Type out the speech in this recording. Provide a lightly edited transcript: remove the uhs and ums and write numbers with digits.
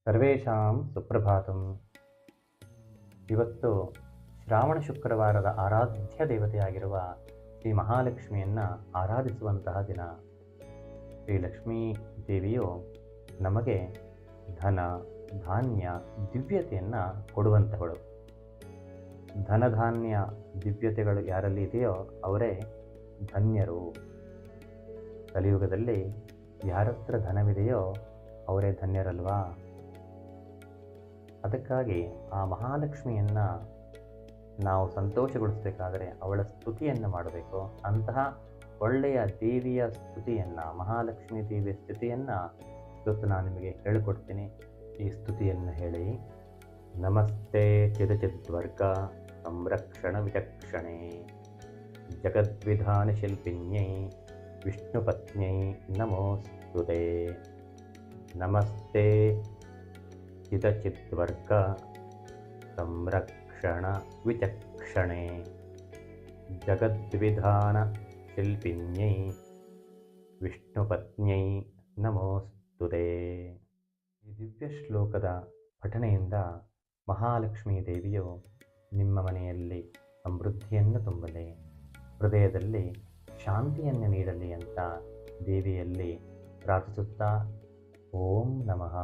ಸರ್ವೇಷಾಂ ಸುಪ್ರಭಾತಂ. ಇವತ್ತು ಶ್ರಾವಣ ಶುಕ್ರವಾರದ ಆರಾಧ್ಯ ದೇವತೆಯಾಗಿರುವ ಶ್ರೀ ಮಹಾಲಕ್ಷ್ಮಿಯನ್ನು ಆರಾಧಿಸುವಂತಹ ದಿನ. ಶ್ರೀ ಲಕ್ಷ್ಮೀ ದೇವಿಯು ನಮಗೆ ಧನ, ಧಾನ್ಯ, ದಿವ್ಯತೆಯನ್ನು ಕೊಡುವಂಥವಳು. ಧನಧಾನ್ಯ ದಿವ್ಯತೆಗಳು ಯಾರಲ್ಲಿ ಇದೆಯೋ ಅವರೇ ಧನ್ಯರು. ಕಲಿಯುಗದಲ್ಲಿ ಯಾರತ್ರ ಧನವಿದೆಯೋ ಅವರೇ ಧನ್ಯರಲ್ವಾ? ಅದಕ್ಕಾಗಿ ಆ ಮಹಾಲಕ್ಷ್ಮಿಯನ್ನು ನಾವು ಸಂತೋಷಗೊಳಿಸಬೇಕಾದರೆ ಅವಳ ಸ್ತುತಿಯನ್ನು ಮಾಡಬೇಕು. ಅಂತಹ ಒಳ್ಳೆಯ ದೇವಿಯ ಸ್ತುತಿಯನ್ನು, ಮಹಾಲಕ್ಷ್ಮೀ ದೇವಿಯ ಸ್ತುತಿಯನ್ನು ಇವತ್ತು ನಾನು ನಿಮಗೆ ಹೇಳಿಕೊಡ್ತೀನಿ. ಈ ಸ್ತುತಿಯನ್ನು ಹೇಳಿ: ನಮಸ್ತೆ ಚಿದಚಿದ್ವರ್ಗ ಸಂರಕ್ಷಣ ವಿಚಕ್ಷಣೆ ಜಗದ್ವಿಧಾನ ಶಿಲ್ಪಿನ್ಯೈ ವಿಷ್ಣುಪತ್ನ್ಯೈ ನಮೋಸ್ತುತೆ. ನಮಸ್ತೆ ಚಿದಚಿದ್ವರ್ಗ ಸಂರಕ್ಷಣ ವಿಚಕ್ಷಣೆ ಜಗದ್ವಿಧಾನ ಶಿಲ್ಪಿನ್ಯೈ ವಿಷ್ಣುಪತ್ನ್ಯೈ ನಮೋಸ್ತುತೆ. ಈ ದಿವ್ಯ ಶ್ಲೋಕದ ಪಠಣೆಯಿಂದ ಮಹಾಲಕ್ಷ್ಮೀ ದೇವಿಯು ನಿಮ್ಮ ಮನೆಯಲ್ಲಿ ಸಮೃದ್ಧಿಯನ್ನು ತುಂಬಲಿ, ಹೃದಯದಲ್ಲಿ ಶಾಂತಿಯನ್ನು ನೀಡಲಿ ಅಂತ ದೇವಿಯಲ್ಲಿ ಪ್ರಾರ್ಥಿಸುತ್ತಾ ಓಂ ನಮಃ.